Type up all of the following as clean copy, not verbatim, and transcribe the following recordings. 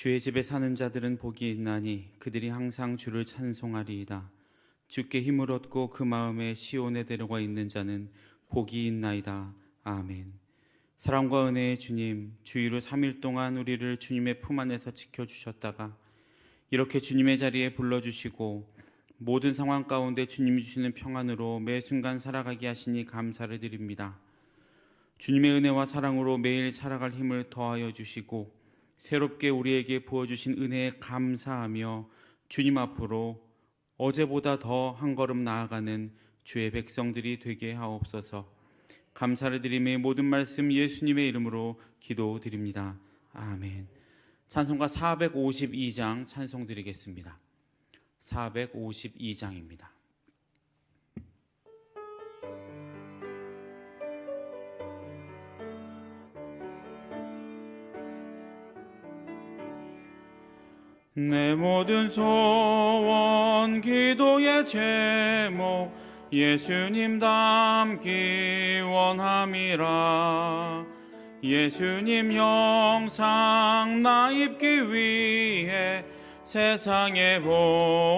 주의 집에 사는 자들은 복이 있나니 그들이 항상 주를 찬송하리이다. 주께 힘을 얻고 그 마음에 시온에 데려가 있는 자는 복이 있나이다. 아멘. 사랑과 은혜의 주님, 주의로 3일 동안 우리를 주님의 품 안에서 지켜주셨다가 이렇게 주님의 자리에 불러주시고 모든 상황 가운데 주님이 주시는 평안으로 매 순간 살아가게 하시니 감사를 드립니다. 주님의 은혜와 사랑으로 매일 살아갈 힘을 더하여 주시고 새롭게 우리에게 부어주신 은혜에 감사하며 주님 앞으로 어제보다 더 한 걸음 나아가는 주의 백성들이 되게 하옵소서. 감사를 드리며 모든 말씀 예수님의 이름으로 기도드립니다. 아멘. 찬송가 452장 찬송 드리겠습니다. 452장입니다. 내 모든 소원 기도의 제목 예수님 닮기 원함이라. 예수님 형상 나 입기 위해 세상에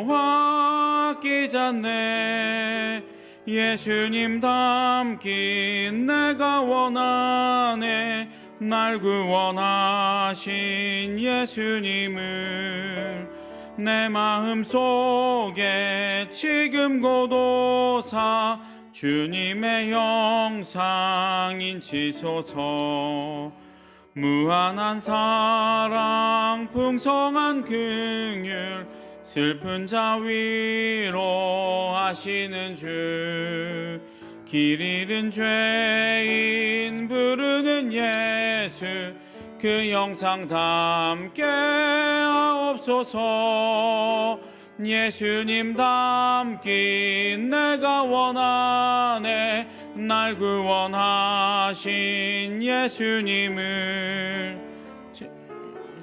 보았기 전에 예수님 닮기 내가 원하네. 날 구원하신 예수님을 내 마음속에 지금 고도사 주님의 형상 인치소서. 무한한 사랑 풍성한 긍휼 슬픈 자 위로하시는 주. 길 잃은 죄인 부르는 예수 그 형상 담게 하옵소서. 예수님 닮기 내가 원하네. 날 구원하신 예수님을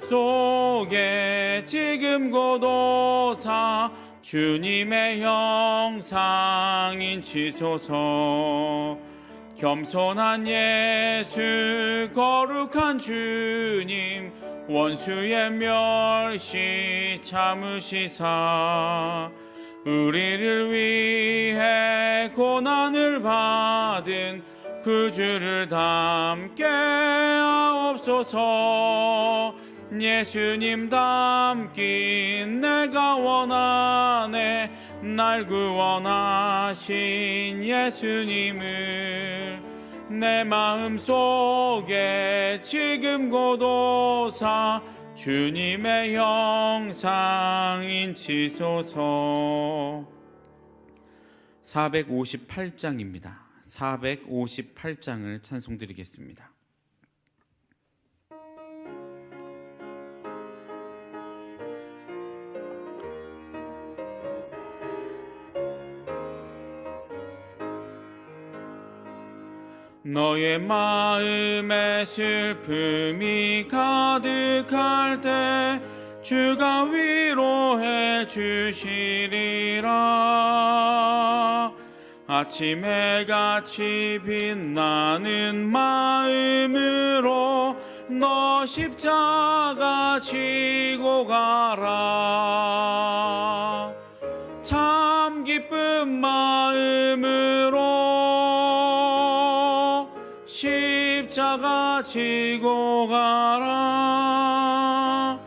속에 지금 고도사 주님의 형상 인치소서. 겸손한 예수 거룩한 주님 원수의 멸시 참으시사 우리를 위해 고난을 받은 그 주를 닮게 하옵소서. 예수님 닮기 내가 원하네. 날 구원하신 예수님을 내 마음속에 지금 고도사 주님의 형상 인치소서. 458장입니다. 458장을 찬송드리겠습니다. 너의 마음에 슬픔이 가득할 때 주가 위로해 주시리라. 아침에 같이 빛나는 마음으로 너 십자가 지고 가라. 참 기쁜 마음으로 십자가 지고 가라.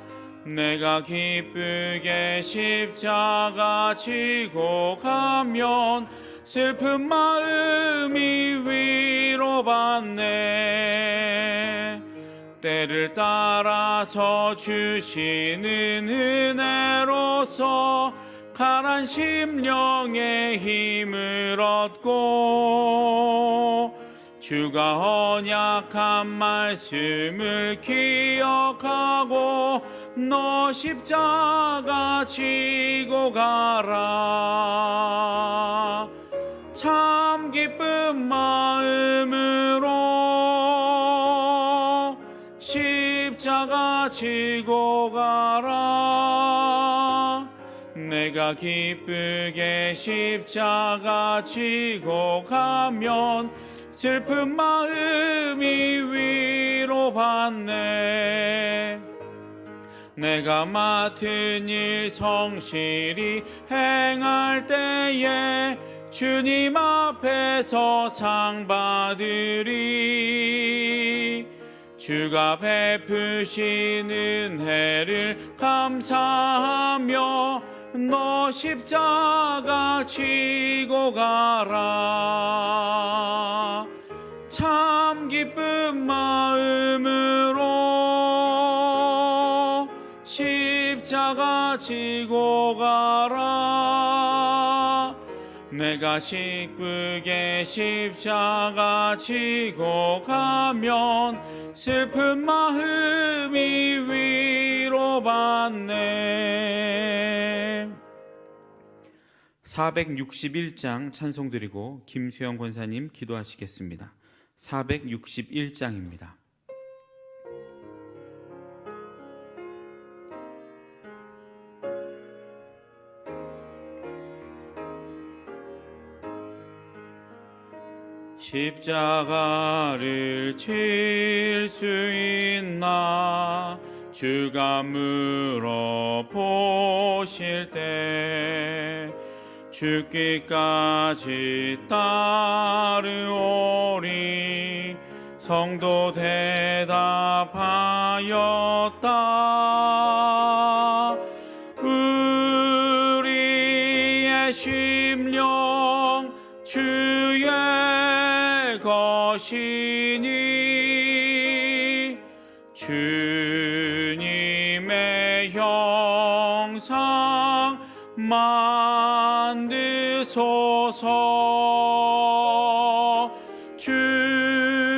내가 기쁘게 십자가 지고 가면 슬픈 마음이 위로받네. 때를 따라서 주시는 은혜로서 가난 심령의 힘을 얻고 주가 언약한 말씀을 기억하고 너 십자가 지고 가라. 참 기쁜 마음으로 십자가 지고 가라. 내가 기쁘게 십자가 지고 가면 슬픈 마음이 위로받네. 내가 맡은 일 성실히 행할 때에 주님 앞에서 상 받으리. 주가 베푸신 은혜를 감사하며 너 십자가 지고 가라. 참 기쁜 마음으로 십자가 지고 가라. 내가 기쁘게 십자가 지고 가면 슬픈 마음이 위로받네. 461장 찬송 드리고 김수영 권사님 기도하시겠습니다. 461장입니다. 십자가를 칠 수 있나 주가 물어보실 때 죽기까지 따르오리. 성도 대답하였다. 우리의 심령 주의 것이니 주님의 형상 만드소서.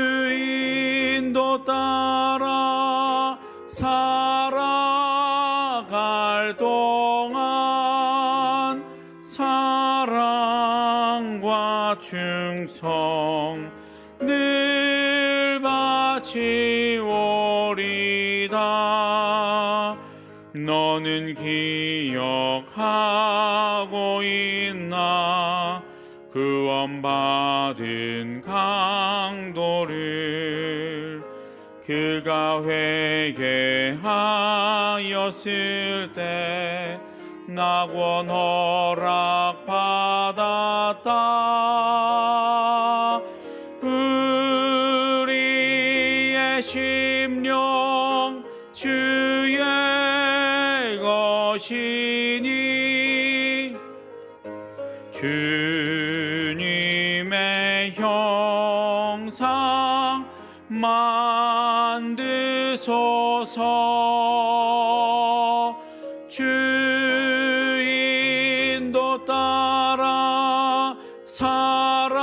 주인도 따라 살아갈 동안 사랑과 충성 늘 바치오리다. 너는 기억하고 있나 구원받은 강도를. 그가 회개하였을 때 낙원 허락받았다. 우리의 심령 주의 것이니 주님의 형상 만드소서. 주인도 따라 살아갈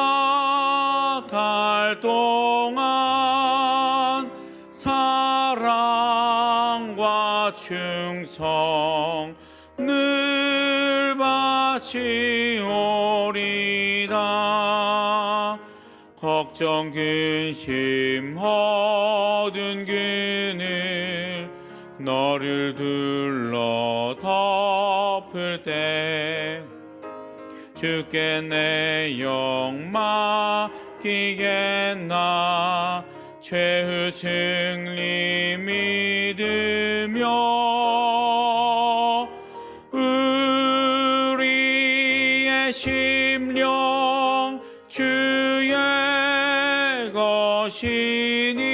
동안 사랑과 충성 늘 바치오리다. 걱정 근심 어두운 그늘 너를 둘러 덮을 때 주께 내 영 맡기겠나. 최후 승리 믿으며 우리의 심령 주의 것이니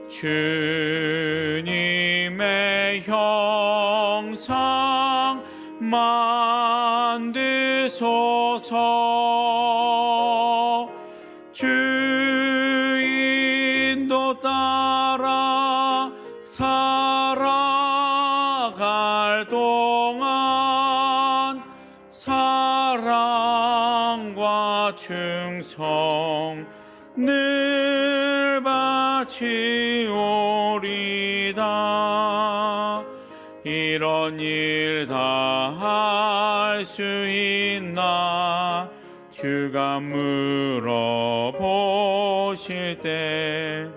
주님의 형상 만드소서. 주인도 따라 살아갈 동안 사랑과 충성 늘 바치오리다. 이런 일 다 할 수 있나 주가 물어보실 때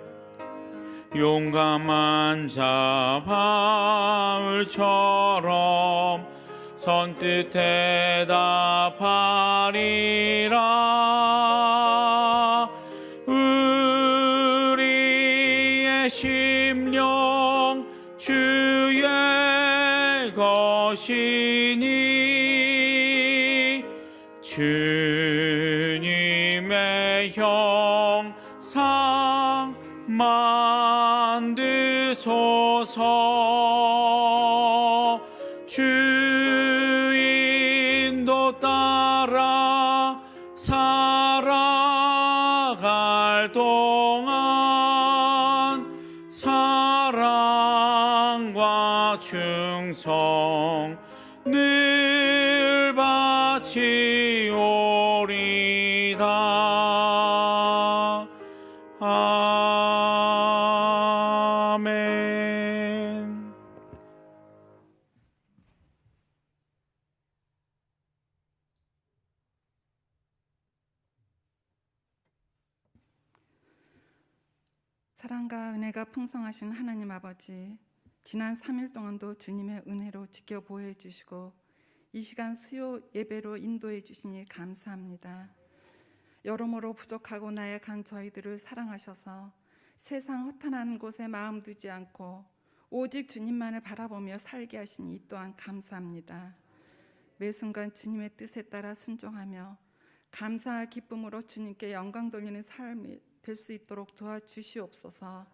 용감한 자 바울처럼 선뜻 대답하리라. 우리의 심령 것이니 주님의 형상 만드소서. 주인도 따라 살아갈 동안 사랑과 충성 늘 바치오리다. 아멘. 사랑과 은혜가 풍성하신 하나님 아버지, 지난 3일 동안도 주님의 은혜로 지켜 보호해 주시고 이 시간 수요 예배로 인도해 주시니 감사합니다. 여러모로 부족하고 나약한 저희들을 사랑하셔서 세상 허탄한 곳에 마음 두지 않고 오직 주님만을 바라보며 살게 하시니 이 또한 감사합니다. 매 순간 주님의 뜻에 따라 순종하며 감사와 기쁨으로 주님께 영광 돌리는 삶이 될 수 있도록 도와주시옵소서.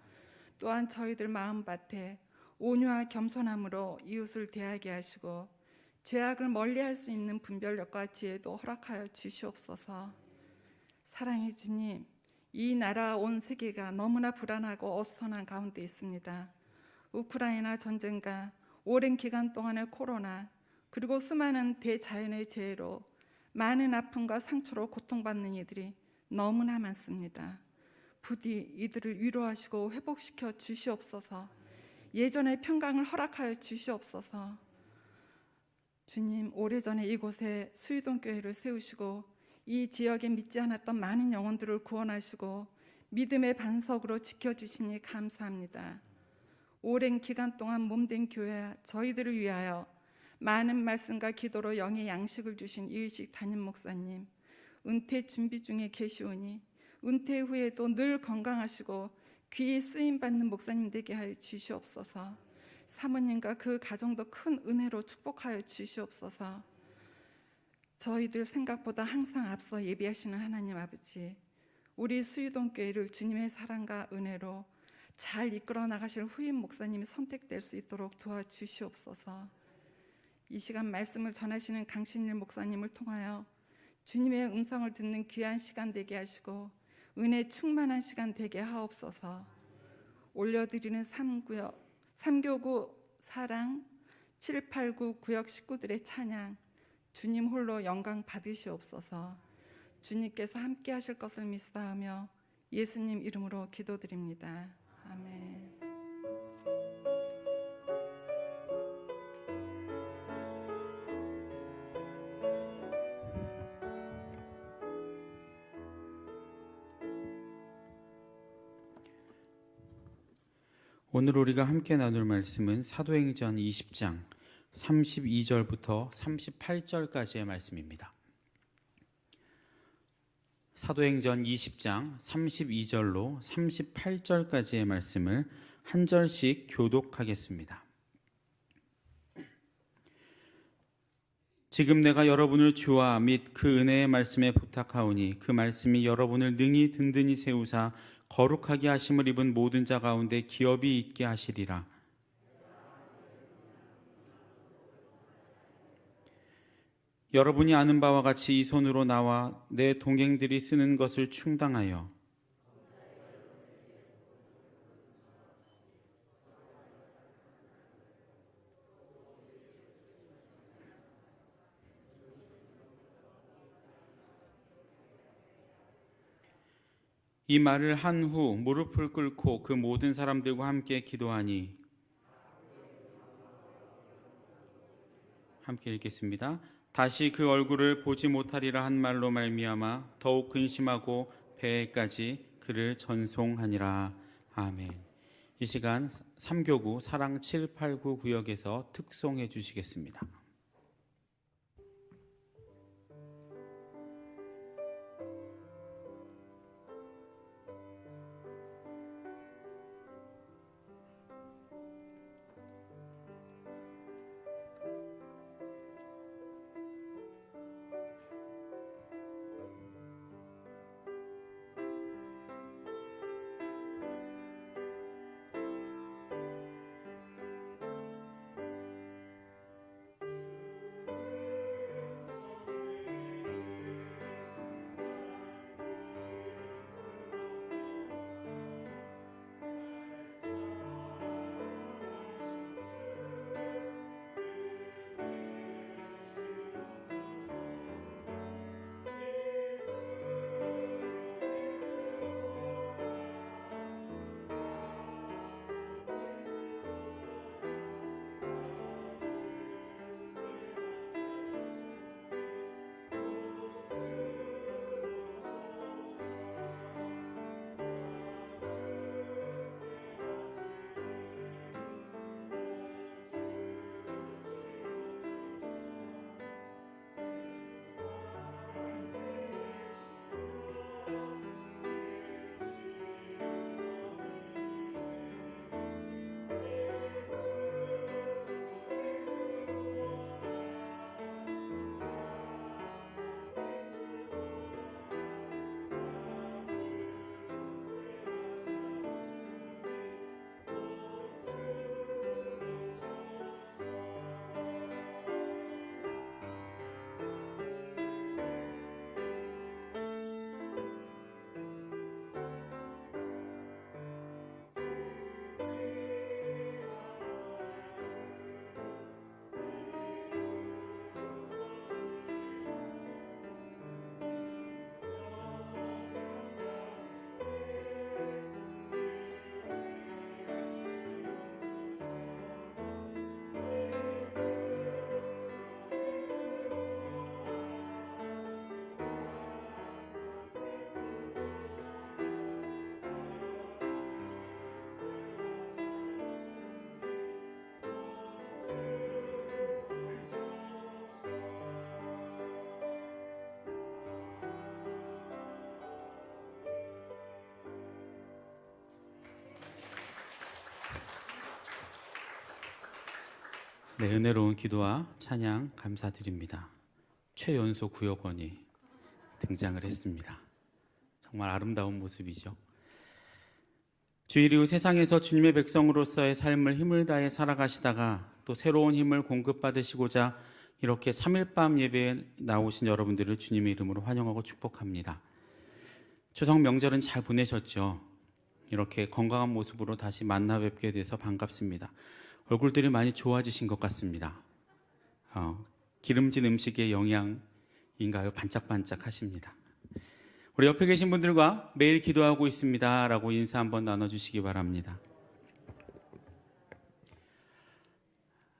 또한 저희들 마음밭에 온유와 겸손함으로 이웃을 대하게 하시고 죄악을 멀리할 수 있는 분별력과 지혜도 허락하여 주시옵소서. 사랑의 주님, 이 나라 온 세계가 너무나 불안하고 어수선한 가운데 있습니다. 우크라이나 전쟁과 오랜 기간 동안의 코로나, 그리고 수많은 대자연의 재해로 많은 아픔과 상처로 고통받는 이들이 너무나 많습니다. 부디 이들을 위로하시고 회복시켜 주시옵소서. 예전의 평강을 허락하여 주시옵소서. 주님, 오래전에 이곳에 수유동 교회를 세우시고 이 지역에 믿지 않았던 많은 영혼들을 구원하시고 믿음의 반석으로 지켜주시니 감사합니다. 오랜 기간 동안 몸된 교회 저희들을 위하여 많은 말씀과 기도로 영의 양식을 주신 이의식 담임 목사님, 은퇴 준비 중에 계시오니 은퇴 후에도 늘 건강하시고 귀에 쓰임받는 목사님 되게 하여 주시옵소서. 사모님과 그 가정도 큰 은혜로 축복하여 주시옵소서. 저희들 생각보다 항상 앞서 예비하시는 하나님 아버지, 우리 수유동 교회를 주님의 사랑과 은혜로 잘 이끌어 나가실 후임 목사님이 선택될 수 있도록 도와주시옵소서. 이 시간 말씀을 전하시는 강신일 목사님을 통하여 주님의 음성을 듣는 귀한 시간 되게 하시고 은혜 충만한 시간 되게 하옵소서. 올려드리는 3교구 사랑 789 구역 식구들의 찬양 주님 홀로 영광 받으시옵소서. 주님께서 함께 하실 것을 믿사오며 예수님 이름으로 기도드립니다. 아멘. 오늘 우리가 함께 나눌 말씀은 사도행전 20장 32절부터 38절까지의 말씀입니다. 사도행전 20장 32절로 38절까지의 말씀을 한 절씩 교독하겠습니다. 지금 내가 여러분을 주와 및 그 은혜의 말씀에 부탁하오니 그 말씀이 여러분을 능히 든든히 세우사 거룩하게 하심을 입은 모든 자 가운데 기업이 있게 하시리라. 여러분이 아는 바와 같이 이 손으로 나와 내 동행들이 쓰는 것을 충당하여 이 말을 한 후 무릎을 꿇고 그 모든 사람들과 함께 기도하니 함께 읽겠습니다. 다시 그 얼굴을 보지 못하리라 한 말로 말미암아 더욱 근심하고 배에까지 그를 전송하니라. 아멘. 이 시간 3교구 사랑 789 구역에서 특송해 주시겠습니다. 네, 은혜로운 기도와 찬양 감사드립니다. 최연소 구역원이 등장을 했습니다. 정말 아름다운 모습이죠. 주일 이후 세상에서 주님의 백성으로서의 삶을 힘을 다해 살아가시다가 또 새로운 힘을 공급받으시고자 이렇게 3일밤 예배에 나오신 여러분들을 주님의 이름으로 환영하고 축복합니다. 추석 명절은 잘 보내셨죠? 이렇게 건강한 모습으로 다시 만나 뵙게 돼서 반갑습니다. 얼굴들이 많이 좋아지신 것 같습니다. 기름진 음식의 영향인가요? 반짝반짝 하십니다. 우리 옆에 계신 분들과 매일 기도하고 있습니다 라고 인사 한번 나눠주시기 바랍니다.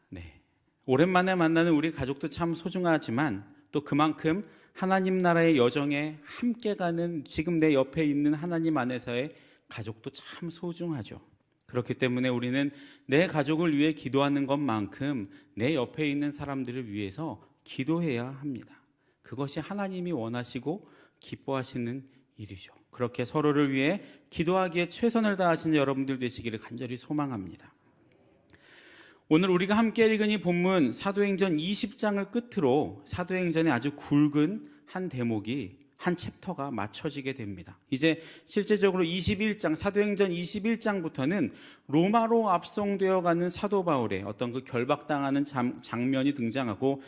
네, 오랜만에 만나는 우리 가족도 참 소중하지만 또 그만큼 하나님 나라의 여정에 함께 가는 지금 내 옆에 있는 하나님 안에서의 가족도 참 소중하죠. 그렇기 때문에 우리는 내 가족을 위해 기도하는 것만큼 내 옆에 있는 사람들을 위해서 기도해야 합니다. 그것이 하나님이 원하시고 기뻐하시는 일이죠. 그렇게 서로를 위해 기도하기에 최선을 다하시는 여러분들 되시기를 간절히 소망합니다. 오늘 우리가 함께 읽은 이 본문 사도행전 20장을 끝으로 사도행전의 아주 굵은 한 대목이 한 챕터가 맞춰지게 됩니다. 이제 실제적으로 21장, 사도행전 21장부터는 로마로 압송되어 가는 사도 바울의 어떤 그 결박당하는 장면이 등장하고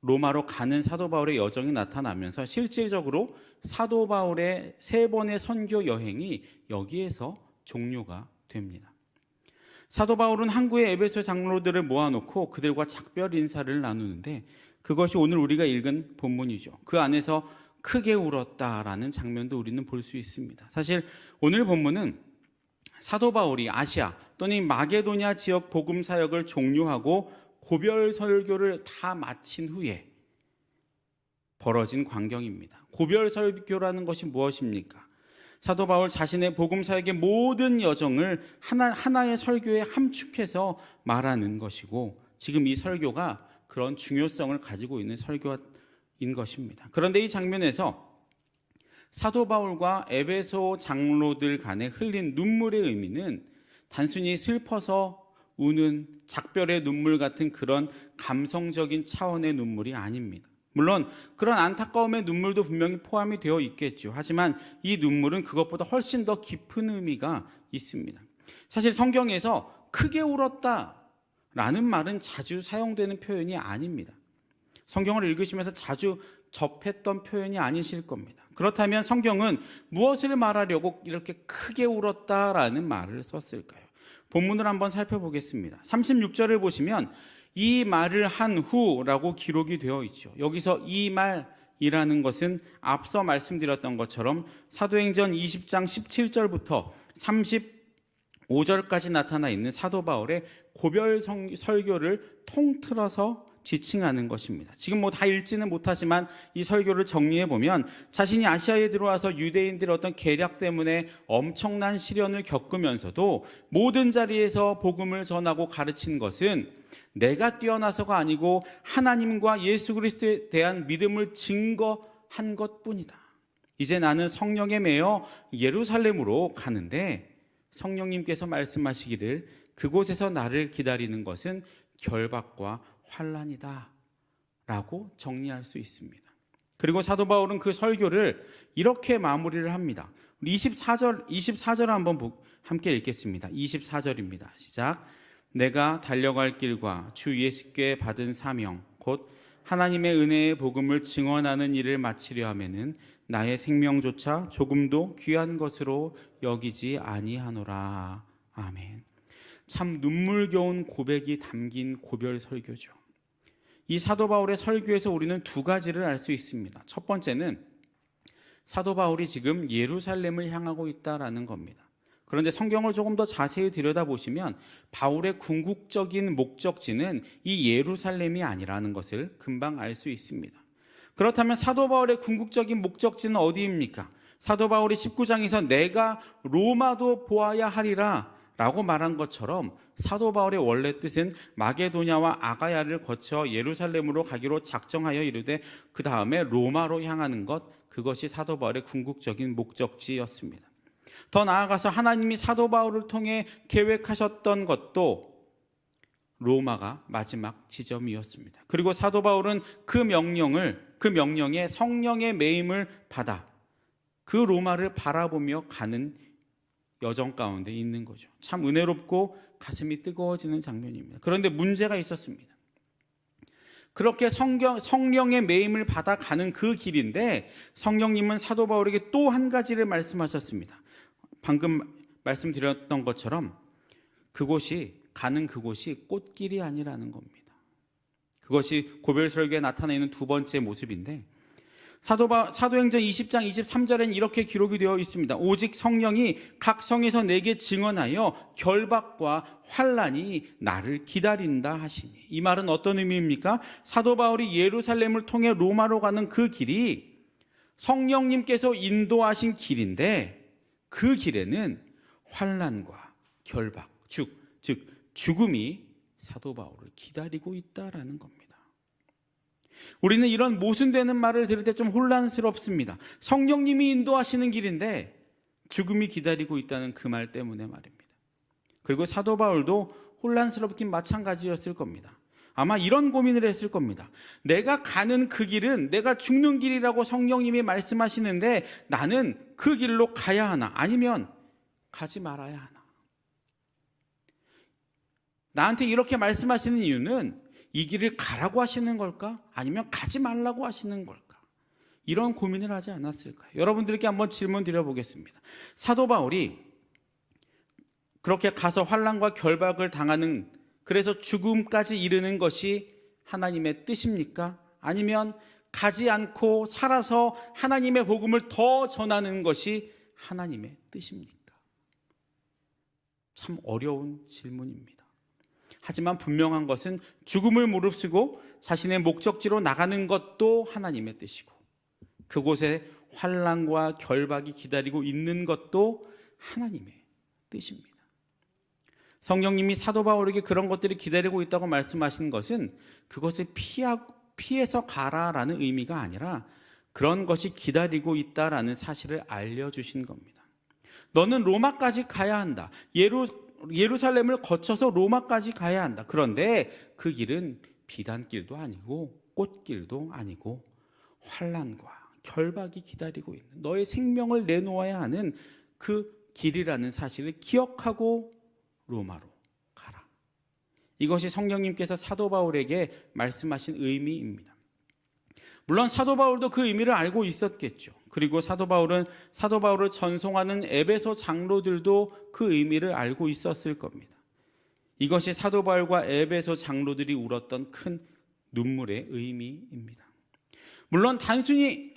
로마로 가는 사도 바울의 여정이 나타나면서 실질적으로 사도 바울의 3번의 선교 여행이 여기에서 종료가 됩니다. 사도 바울은 항구의 에베소 장로들을 모아놓고 그들과 작별 인사를 나누는데 그것이 오늘 우리가 읽은 본문이죠. 그 안에서 크게 울었다라는 장면도 우리는 볼 수 있습니다. 사실 오늘 본문은 사도 바울이 아시아 또는 마게도냐 지역 복음 사역을 종료하고 고별 설교를 다 마친 후에 벌어진 광경입니다. 고별 설교라는 것이 무엇입니까? 사도 바울 자신의 복음 사역의 모든 여정을 하나의 설교에 함축해서 말하는 것이고 지금 이 설교가 그런 중요성을 가지고 있는 설교인 것입니다. 그런데 이 장면에서 사도 바울과 에베소 장로들 간에 흘린 눈물의 의미는 단순히 슬퍼서 우는 작별의 눈물 같은 그런 감성적인 차원의 눈물이 아닙니다. 물론 그런 안타까움의 눈물도 분명히 포함이 되어 있겠죠. 하지만 이 눈물은 그것보다 훨씬 더 깊은 의미가 있습니다. 사실 성경에서 크게 울었다라는 말은 자주 사용되는 표현이 아닙니다. 성경을 읽으시면서 자주 접했던 표현이 아니실 겁니다. 그렇다면 성경은 무엇을 말하려고 이렇게 크게 울었다라는 말을 썼을까요? 본문을 한번 살펴보겠습니다. 36절을 보시면 이 말을 한 후라고 기록이 되어 있죠. 여기서 이 말이라는 것은 앞서 말씀드렸던 것처럼 사도행전 20장 17절부터 35절까지 나타나 있는 사도 바울의 고별 설교를 통틀어서 지칭하는 것입니다. 지금 다 읽지는 못하지만 이 설교를 정리해 보면 자신이 아시아에 들어와서 유대인들의 어떤 계략 때문에 엄청난 시련을 겪으면서도 모든 자리에서 복음을 전하고 가르친 것은 내가 뛰어나서가 아니고 하나님과 예수 그리스도에 대한 믿음을 증거한 것뿐이다. 이제 나는 성령에 매여 예루살렘으로 가는데 성령님께서 말씀하시기를 그곳에서 나를 기다리는 것은 결박과 환난이다 라고 정리할 수 있습니다. 그리고 사도 바울은 그 설교를 이렇게 마무리를 합니다. 24절 한번 함께 읽겠습니다. 24절입니다. 시작. 내가 달려갈 길과 주 예수께 받은 사명 곧 하나님의 은혜의 복음을 증언하는 일을 마치려 하면은 나의 생명조차 조금도 귀한 것으로 여기지 아니하노라. 아멘. 참 눈물겨운 고백이 담긴 고별 설교죠. 이 사도 바울의 설교에서 우리는 두 가지를 알 수 있습니다. 첫 번째는 사도 바울이 지금 예루살렘을 향하고 있다라는 겁니다. 그런데 성경을 조금 더 자세히 들여다보시면 바울의 궁극적인 목적지는 이 예루살렘이 아니라는 것을 금방 알 수 있습니다. 그렇다면 사도 바울의 궁극적인 목적지는 어디입니까? 사도 바울이 19장에서 내가 로마도 보아야 하리라 라고 말한 것처럼 사도 바울의 원래 뜻은 마게도냐와 아가야를 거쳐 예루살렘으로 가기로 작정하여 이르되 그 다음에 로마로 향하는 것, 그것이 사도 바울의 궁극적인 목적지였습니다. 더 나아가서 하나님이 사도 바울을 통해 계획하셨던 것도 로마가 마지막 지점이었습니다. 그리고 사도 바울은 그 명령에 성령의 매임을 받아 그 로마를 바라보며 가는 여정 가운데 있는 거죠. 참 은혜롭고 가슴이 뜨거워지는 장면입니다. 그런데 문제가 있었습니다. 그렇게 성령의 매임을 받아 가는 그 길인데 성령님은 사도 바울에게 또 한 가지를 말씀하셨습니다. 방금 말씀드렸던 것처럼 가는 그곳이 꽃길이 아니라는 겁니다. 그것이 고별설교에 나타내는 두 번째 모습인데 사도행전 20장 23절에는 이렇게 기록이 되어 있습니다. 오직 성령이 각 성에서 내게 증언하여 결박과 환난이 나를 기다린다 하시니. 이 말은 어떤 의미입니까? 사도 바울이 예루살렘을 통해 로마로 가는 그 길이 성령님께서 인도하신 길인데 그 길에는 환난과 결박, 즉 죽음이 사도 바울을 기다리고 있다라는 겁니다. 우리는 이런 모순되는 말을 들을 때 좀 혼란스럽습니다. 성령님이 인도하시는 길인데 죽음이 기다리고 있다는 그 말 때문에 말입니다. 그리고 사도 바울도 혼란스럽긴 마찬가지였을 겁니다. 아마 이런 고민을 했을 겁니다. 내가 가는 그 길은 내가 죽는 길이라고 성령님이 말씀하시는데 나는 그 길로 가야 하나 아니면 가지 말아야 하나. 나한테 이렇게 말씀하시는 이유는 이 길을 가라고 하시는 걸까? 아니면 가지 말라고 하시는 걸까? 이런 고민을 하지 않았을까요? 여러분들께 한번 질문 드려보겠습니다. 사도 바울이 그렇게 가서 환난과 결박을 당하는, 그래서 죽음까지 이르는 것이 하나님의 뜻입니까? 아니면 가지 않고 살아서 하나님의 복음을 더 전하는 것이 하나님의 뜻입니까? 참 어려운 질문입니다. 하지만 분명한 것은 죽음을 무릅쓰고 자신의 목적지로 나가는 것도 하나님의 뜻이고 그곳에 환난과 결박이 기다리고 있는 것도 하나님의 뜻입니다. 성령님이 사도 바울에게 그런 것들이 기다리고 있다고 말씀하신 것은 그것을 피해서 가라라는 의미가 아니라 그런 것이 기다리고 있다라는 사실을 알려주신 겁니다. 너는 로마까지 가야 한다. 예루살렘을 거쳐서 로마까지 가야 한다. 그런데 그 길은 비단길도 아니고 꽃길도 아니고 환난과 결박이 기다리고 있는 너의 생명을 내놓아야 하는 그 길이라는 사실을 기억하고 로마로 가라. 이것이 성령님께서 사도 바울에게 말씀하신 의미입니다. 물론 사도 바울도 그 의미를 알고 있었겠죠. 그리고 사도 바울을 전송하는 에베소 장로들도 그 의미를 알고 있었을 겁니다. 이것이 사도 바울과 에베소 장로들이 울었던 큰 눈물의 의미입니다. 물론 단순히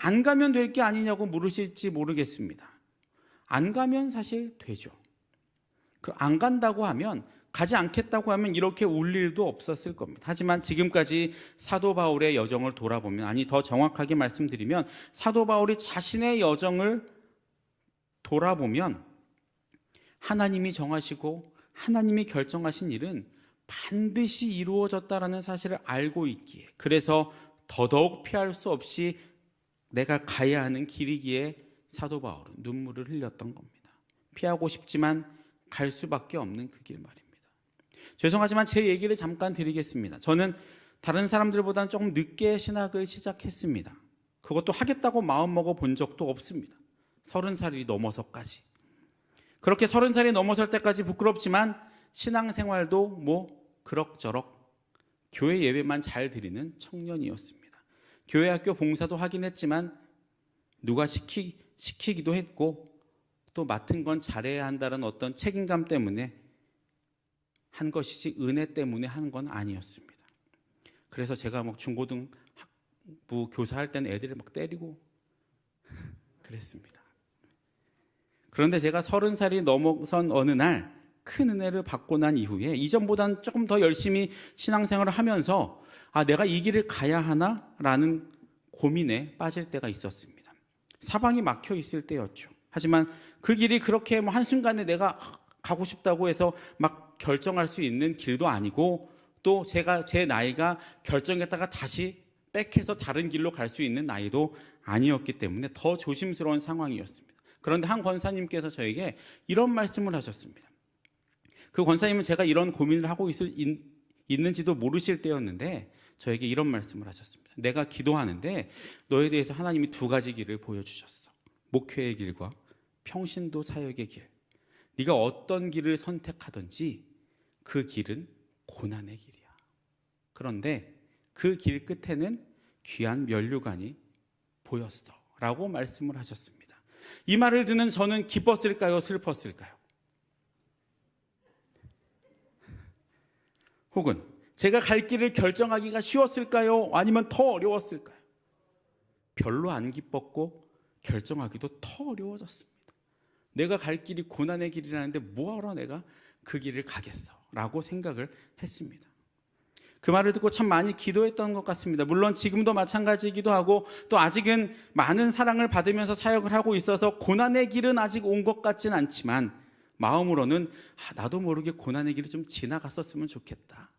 안 가면 될 게 아니냐고 물으실지 모르겠습니다. 안 가면 사실 되죠. 안 간다고 하면, 가지 않겠다고 하면 이렇게 울 일도 없었을 겁니다. 하지만 지금까지 사도 바울의 여정을 돌아보면, 아니 더 정확하게 말씀드리면 사도 바울이 자신의 여정을 돌아보면 하나님이 정하시고 하나님이 결정하신 일은 반드시 이루어졌다라는 사실을 알고 있기에, 그래서 더더욱 피할 수 없이 내가 가야 하는 길이기에 사도 바울은 눈물을 흘렸던 겁니다. 피하고 싶지만 갈 수밖에 없는 그 길 말입니다. 죄송하지만 제 얘기를 잠깐 드리겠습니다. 저는 다른 사람들보다는 조금 늦게 신학을 시작했습니다. 그것도 하겠다고 마음먹어 본 적도 없습니다. 30살이 넘어서까지. 그렇게 30살이 넘어설 때까지 부끄럽지만 신앙생활도 뭐 그럭저럭 교회 예배만 잘 드리는 청년이었습니다. 교회 학교 봉사도 하긴 했지만 누가 시키기도 했고 또 맡은 건 잘해야 한다는 어떤 책임감 때문에 한 것이지 은혜 때문에 한 건 아니었습니다. 그래서 제가 막 중고등부 교사할 때는 애들을 막 때리고 그랬습니다. 그런데 제가 30살이 넘어선 어느 날 큰 은혜를 받고 난 이후에 이전보다는 조금 더 열심히 신앙생활을 하면서 내가 이 길을 가야 하나라는 고민에 빠질 때가 있었습니다. 사방이 막혀 있을 때였죠. 하지만 그 길이 그렇게 한순간에 내가 가고 싶다고 해서 막 결정할 수 있는 길도 아니고 또 제 나이가 결정했다가 다시 백해서 다른 길로 갈 수 있는 나이도 아니었기 때문에 더 조심스러운 상황이었습니다. 그런데 한 권사님께서 저에게 이런 말씀을 하셨습니다. 그 권사님은 제가 이런 고민을 하고 있는지도 모르실 때였는데 저에게 이런 말씀을 하셨습니다. 내가 기도하는데 너에 대해서 하나님이 두 가지 길을 보여주셨어. 목회의 길과 평신도 사역의 길. 네가 어떤 길을 선택하든지 그 길은 고난의 길이야. 그런데 그 길 끝에는 귀한 면류관이 보였어 라고 말씀을 하셨습니다. 이 말을 듣는 저는 기뻤을까요? 슬펐을까요? 혹은 제가 갈 길을 결정하기가 쉬웠을까요? 아니면 더 어려웠을까요? 별로 안 기뻤고 결정하기도 더 어려워졌습니다. 내가 갈 길이 고난의 길이라는데 뭐하러 내가 그 길을 가겠어? 라고 생각을 했습니다. 그 말을 듣고 참 많이 기도했던 것 같습니다. 물론 지금도 마찬가지이기도 하고 또 아직은 많은 사랑을 받으면서 사역을 하고 있어서 고난의 길은 아직 온 것 같진 않지만 마음으로는 나도 모르게 고난의 길을 좀 지나갔었으면 좋겠다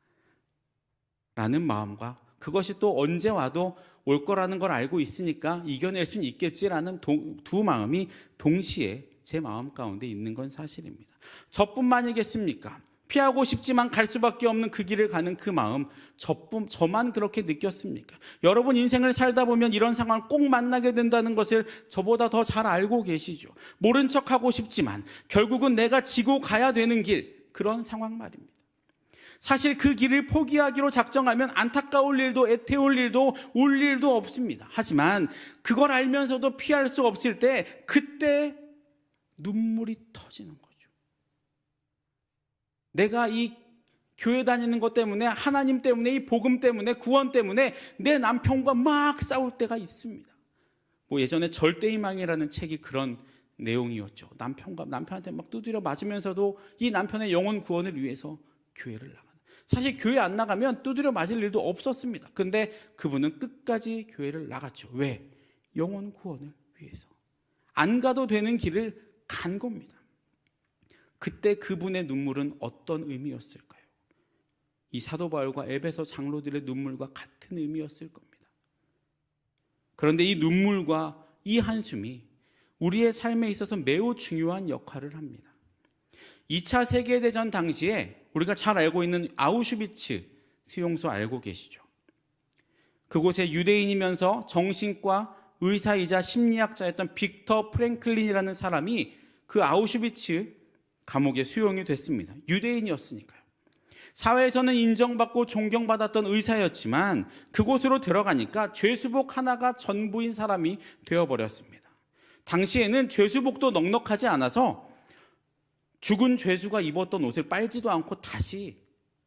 라는 마음과 그것이 또 언제 와도 올 거라는 걸 알고 있으니까 이겨낼 수는 있겠지라는 두 마음이 동시에 제 마음 가운데 있는 건 사실입니다. 저뿐만이겠습니까? 피하고 싶지만 갈 수밖에 없는 그 길을 가는 그 마음, 저만 그렇게 느꼈습니까? 여러분 인생을 살다 보면 이런 상황을 꼭 만나게 된다는 것을 저보다 더 잘 알고 계시죠. 모른 척하고 싶지만 결국은 내가 지고 가야 되는 길, 그런 상황 말입니다. 사실 그 길을 포기하기로 작정하면 안타까울 일도 애태울 일도 울 일도 없습니다. 하지만 그걸 알면서도 피할 수 없을 때 그때 눈물이 터지는 거죠. 내가 이 교회 다니는 것 때문에, 하나님 때문에, 이 복음 때문에, 구원 때문에 내 남편과 막 싸울 때가 있습니다. 예전에 절대희망이라는 책이 그런 내용이었죠. 남편한테 막 두드려 맞으면서도 이 남편의 영혼 구원을 위해서 교회를 나가는. 사실 교회 안 나가면 두드려 맞을 일도 없었습니다. 근데 그분은 끝까지 교회를 나갔죠. 왜? 영혼 구원을 위해서. 안 가도 되는 길을 간 겁니다. 그때 그분의 눈물은 어떤 의미였을까요? 이 사도 바울과 에베소 장로들의 눈물과 같은 의미였을 겁니다. 그런데 이 눈물과 이 한숨이 우리의 삶에 있어서 매우 중요한 역할을 합니다. 2차 세계대전 당시에 우리가 잘 알고 있는 아우슈비츠 수용소 알고 계시죠? 그곳에 유대인이면서 정신과 의사이자 심리학자였던 빅터 프랭클린이라는 사람이 그 아우슈비츠 감옥에 수용이 됐습니다. 유대인이었으니까요. 사회에서는 인정받고 존경받았던 의사였지만 그곳으로 들어가니까 죄수복 하나가 전부인 사람이 되어버렸습니다. 당시에는 죄수복도 넉넉하지 않아서 죽은 죄수가 입었던 옷을 빨지도 않고 다시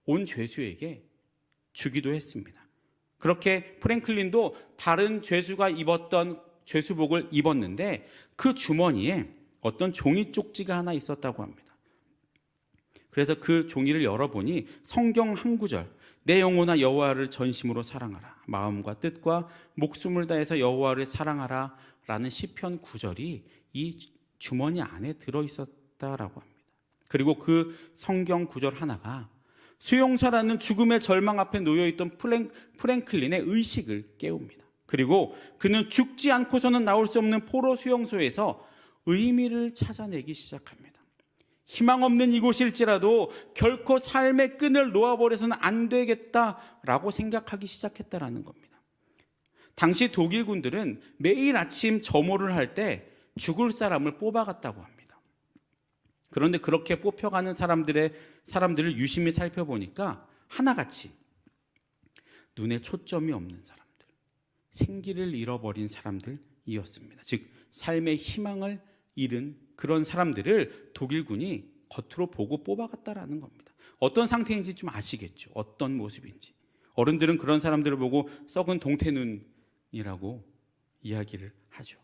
온 죄수에게 주기도 했습니다. 그렇게 프랭클린도 다른 죄수가 입었던 죄수복을 입었는데 그 주머니에 어떤 종이 쪽지가 하나 있었다고 합니다. 그래서 그 종이를 열어보니 성경 한 구절, 내 영혼아 여호와를 전심으로 사랑하라, 마음과 뜻과 목숨을 다해서 여호와를 사랑하라 라는 시편 구절이 이 주머니 안에 들어있었다라고 합니다. 그리고 그 성경 구절 하나가 수용소라는 죽음의 절망 앞에 놓여있던 프랭클린의 의식을 깨웁니다. 그리고 그는 죽지 않고서는 나올 수 없는 포로 수용소에서 의미를 찾아내기 시작합니다. 희망 없는 이곳일지라도 결코 삶의 끈을 놓아버려서는 안 되겠다라고 생각하기 시작했다라는 겁니다. 당시 독일 군들은 매일 아침 점호를 할 때 죽을 사람을 뽑아갔다고 합니다. 그런데 그렇게 뽑혀가는 사람들을 유심히 살펴보니까 하나같이 눈에 초점이 없는 사람들, 생기를 잃어버린 사람들이었습니다. 즉 삶의 희망을 잃은 그런 사람들을 독일군이 겉으로 보고 뽑아갔다라는 겁니다. 어떤 상태인지 좀 아시겠죠? 어떤 모습인지. 어른들은 그런 사람들을 보고 썩은 동태눈이라고 이야기를 하죠.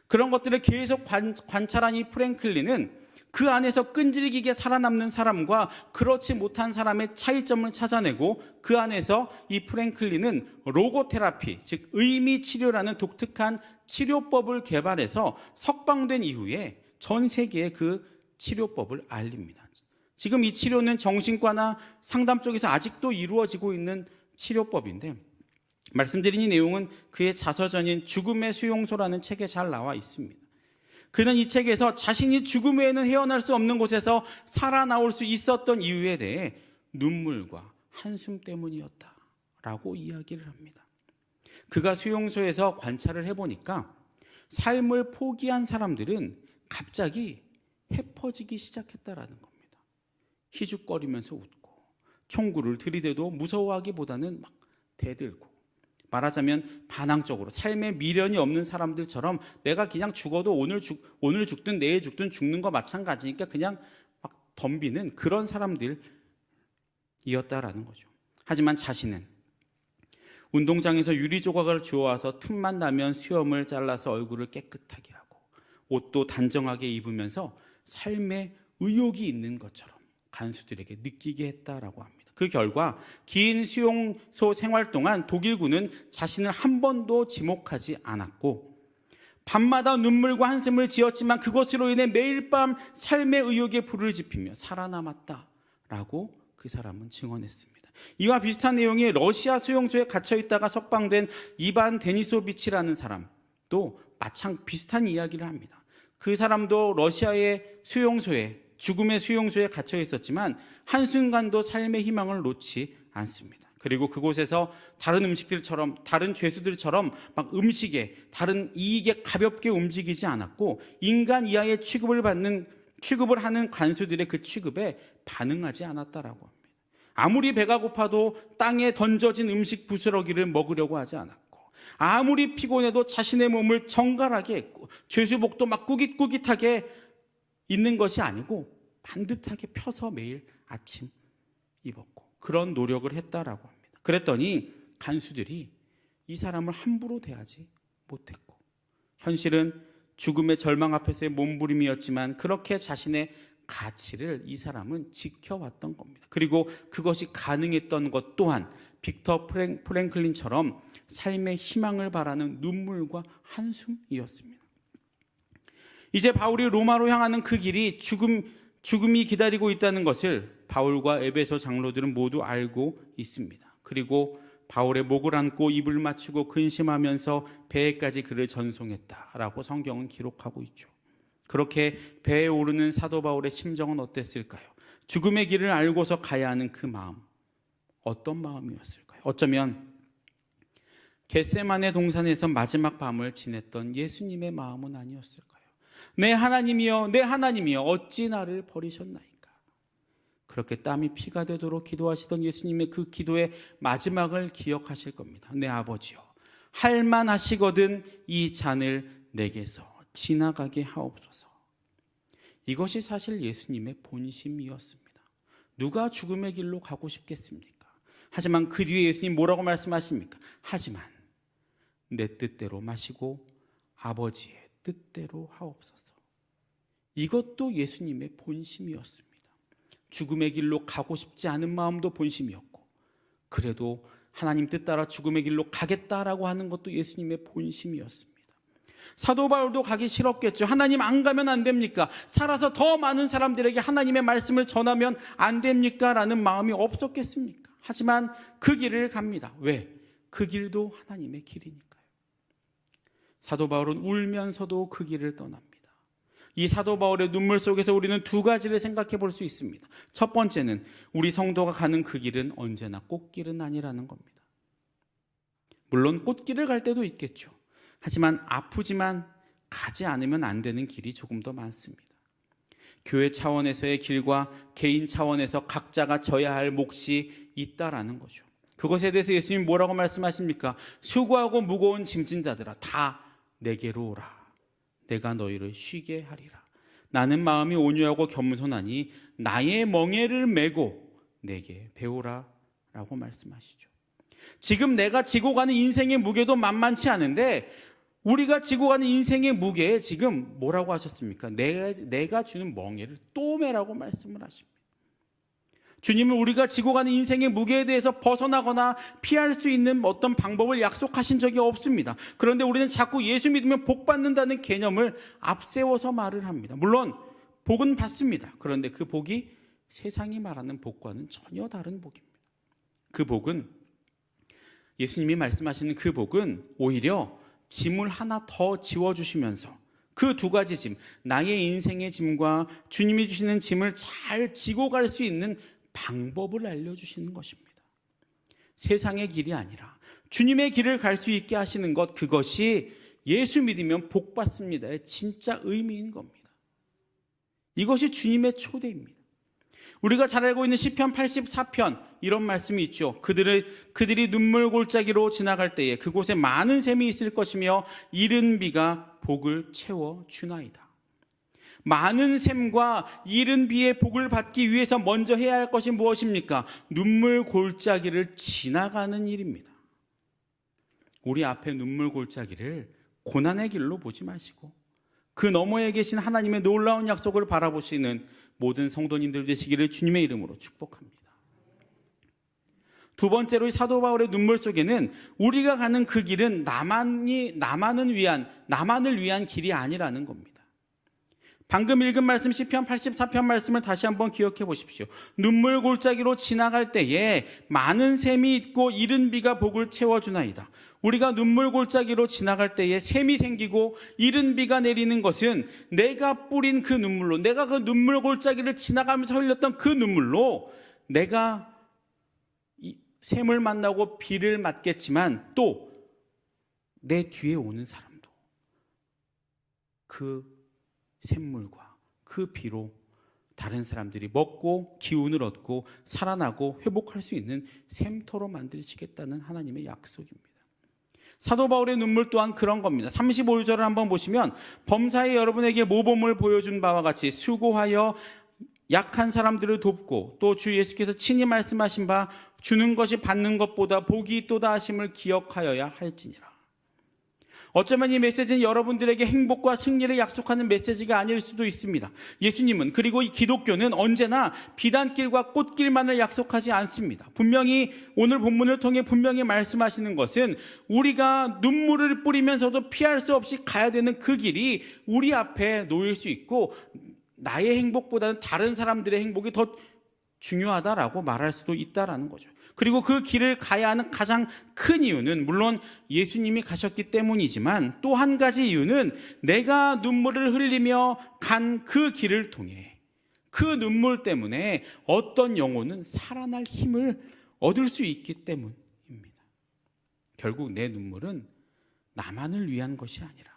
그런 것들을 계속 관찰한 이 프랭클린은 그 안에서 끈질기게 살아남는 사람과 그렇지 못한 사람의 차이점을 찾아내고 그 안에서 이 프랭클린은 로고테라피, 즉 의미 치료라는 독특한 치료법을 개발해서 석방된 이후에 전 세계에 그 치료법을 알립니다. 지금 이 치료는 정신과나 상담 쪽에서 아직도 이루어지고 있는 치료법인데 말씀드린 이 내용은 그의 자서전인 죽음의 수용소라는 책에 잘 나와 있습니다. 그는 이 책에서 자신이 죽음 외에는 헤어날 수 없는 곳에서 살아나올 수 있었던 이유에 대해 눈물과 한숨 때문이었다라고 이야기를 합니다. 그가 수용소에서 관찰을 해보니까 삶을 포기한 사람들은 갑자기 해퍼지기 시작했다라는 겁니다. 희죽거리면서 웃고 총구를 들이대도 무서워하기보다는 막 대들고, 말하자면 반항적으로 삶에 미련이 없는 사람들처럼 내가 그냥 죽어도 오늘 죽든 내일 죽든 죽는 거 마찬가지니까 그냥 막 덤비는 그런 사람들이었다라는 거죠. 하지만 자신은 운동장에서 유리 조각을 주워와서 틈만 나면 수염을 잘라서 얼굴을 깨끗하게 하고 옷도 단정하게 입으면서 삶에 의욕이 있는 것처럼 간수들에게 느끼게 했다라고 합니다. 그 결과 긴 수용소 생활 동안 독일군은 자신을 한 번도 지목하지 않았고 밤마다 눈물과 한숨을 지었지만 그것으로 인해 매일 밤 삶의 의욕에 불을 지피며 살아남았다라고 그 사람은 증언했습니다. 이와 비슷한 내용이 러시아 수용소에 갇혀 있다가 석방된 이반 데니소비치라는 사람도 비슷한 이야기를 합니다. 그 사람도 러시아의 수용소에, 죽음의 수용소에 갇혀 있었지만 한순간도 삶의 희망을 놓지 않습니다. 그리고 그곳에서 다른 음식들처럼, 다른 죄수들처럼 막 음식에, 다른 이익에 가볍게 움직이지 않았고 인간 이하의 취급을 하는 간수들의 그 취급에 반응하지 않았다라고 합니다. 아무리 배가 고파도 땅에 던져진 음식 부스러기를 먹으려고 하지 않았고, 아무리 피곤해도 자신의 몸을 정갈하게 했고, 죄수복도 막 꾸깃꾸깃하게 있는 것이 아니고 반듯하게 펴서 매일 아침 입었고 그런 노력을 했다라고 합니다. 그랬더니 간수들이 이 사람을 함부로 대하지 못했고, 현실은 죽음의 절망 앞에서의 몸부림이었지만 그렇게 자신의 가치를 이 사람은 지켜왔던 겁니다. 그리고 그것이 가능했던 것 또한 빅터 프랭클린처럼 삶의 희망을 바라는 눈물과 한숨이었습니다. 이제 바울이 로마로 향하는 그 길이 죽음이 기다리고 있다는 것을 바울과 에베소 장로들은 모두 알고 있습니다. 그리고 바울의 목을 안고 입을 맞추고 근심하면서 배에까지 그를 전송했다라고 성경은 기록하고 있죠. 그렇게 배에 오르는 사도 바울의 심정은 어땠을까요? 죽음의 길을 알고서 가야 하는 그 마음, 어떤 마음이었을까요? 어쩌면 겟세마네 동산에서 마지막 밤을 지냈던 예수님의 마음은 아니었을까요? 내 하나님이여, 내 하나님이여, 어찌 나를 버리셨나이까? 그렇게 땀이 피가 되도록 기도하시던 예수님의 그 기도의 마지막을 기억하실 겁니다. 내 아버지여, 할만하시거든 이 잔을 내게서 지나가게 하옵소서. 이것이 사실 예수님의 본심이었습니다. 누가 죽음의 길로 가고 싶겠습니까? 하지만 그 뒤에 예수님 뭐라고 말씀하십니까? 하지만 내 뜻대로 마시고 아버지의 뜻대로 하옵소서. 이것도 예수님의 본심이었습니다. 죽음의 길로 가고 싶지 않은 마음도 본심이었고, 그래도 하나님 뜻 따라 죽음의 길로 가겠다라고 하는 것도 예수님의 본심이었습니다. 사도 바울도 가기 싫었겠죠. 하나님 안 가면 안 됩니까? 살아서 더 많은 사람들에게 하나님의 말씀을 전하면 안 됩니까? 라는 마음이 없었겠습니까? 하지만 그 길을 갑니다. 왜? 그 길도 하나님의 길이니까요. 사도 바울은 울면서도 그 길을 떠납니다. 이 사도 바울의 눈물 속에서 우리는 두 가지를 생각해 볼 수 있습니다. 첫 번째는 우리 성도가 가는 그 길은 언제나 꽃길은 아니라는 겁니다. 물론 꽃길을 갈 때도 있겠죠. 하지만 아프지만 가지 않으면 안 되는 길이 조금 더 많습니다. 교회 차원에서의 길과 개인 차원에서 각자가 져야 할 몫이 있다라는 거죠. 그것에 대해서 예수님 뭐라고 말씀하십니까? 수고하고 무거운 짐진 자들아 다 내게로 오라. 내가 너희를 쉬게 하리라. 나는 마음이 온유하고 겸손하니 나의 멍에를 메고 내게 배우라 라고 말씀하시죠. 지금 내가 지고 가는 인생의 무게도 만만치 않은데 우리가 지고 가는 인생의 무게에 지금 뭐라고 하셨습니까? 내가 주는 멍에를 또 메라고 말씀을 하십니다. 주님은 우리가 지고 가는 인생의 무게에 대해서 벗어나거나 피할 수 있는 어떤 방법을 약속하신 적이 없습니다. 그런데 우리는 자꾸 예수 믿으면 복 받는다는 개념을 앞세워서 말을 합니다. 물론 복은 받습니다. 그런데 그 복이 세상이 말하는 복과는 전혀 다른 복입니다. 그 복은, 예수님이 말씀하시는 그 복은 오히려 짐을 하나 더 지워주시면서 그 두 가지 짐, 나의 인생의 짐과 주님이 주시는 짐을 잘 지고 갈 수 있는 방법을 알려주시는 것입니다. 세상의 길이 아니라 주님의 길을 갈 수 있게 하시는 것, 그것이 예수 믿으면 복 받습니다의 진짜 의미인 겁니다. 이것이 주님의 초대입니다. 우리가 잘 알고 있는 시편 84편 이런 말씀이 있죠. 그들이 눈물 골짜기로 지나갈 때에 그곳에 많은 샘이 있을 것이며 이른 비가 복을 채워 주나이다. 많은 샘과 이른 비의 복을 받기 위해서 먼저 해야 할 것이 무엇입니까? 눈물 골짜기를 지나가는 일입니다. 우리 앞에 눈물 골짜기를 고난의 길로 보지 마시고 그 너머에 계신 하나님의 놀라운 약속을 바라보시는 모든 성도님들 되시기를 주님의 이름으로 축복합니다. 두 번째로 이 사도 바울의 눈물 속에는 우리가 가는 그 길은 나만을 위한 길이 아니라는 겁니다. 방금 읽은 말씀 시편 84편 말씀을 다시 한번 기억해 보십시오. 눈물 골짜기로 지나갈 때에 많은 샘이 있고 이른 비가 복을 채워주나이다. 우리가 눈물 골짜기로 지나갈 때에 샘이 생기고 이른 비가 내리는 것은 내가 뿌린 그 눈물로, 내가 그 눈물 골짜기를 지나가면서 흘렸던 그 눈물로 내가 샘을 만나고 비를 맞겠지만 또 내 뒤에 오는 사람도 그 샘물과 그 비로 다른 사람들이 먹고 기운을 얻고 살아나고 회복할 수 있는 샘터로 만드시겠다는 하나님의 약속입니다. 사도 바울의 눈물 또한 그런 겁니다. 35절을 한번 보시면 범사에 여러분에게 모범을 보여준 바와 같이 수고하여 약한 사람들을 돕고 또 주 예수께서 친히 말씀하신 바 주는 것이 받는 것보다 복이 있도다 하심을 기억하여야 할지니라. 어쩌면 이 메시지는 여러분들에게 행복과 승리를 약속하는 메시지가 아닐 수도 있습니다. 예수님은, 그리고 이 기독교는 언제나 비단길과 꽃길만을 약속하지 않습니다. 분명히 오늘 본문을 통해 분명히 말씀하시는 것은 우리가 눈물을 뿌리면서도 피할 수 없이 가야 되는 그 길이 우리 앞에 놓일 수 있고 나의 행복보다는 다른 사람들의 행복이 더 중요하다라고 말할 수도 있다라는 거죠. 그리고 그 길을 가야 하는 가장 큰 이유는 물론 예수님이 가셨기 때문이지만 또 한 가지 이유는 내가 눈물을 흘리며 간 그 길을 통해 그 눈물 때문에 어떤 영혼은 살아날 힘을 얻을 수 있기 때문입니다. 결국 내 눈물은 나만을 위한 것이 아니라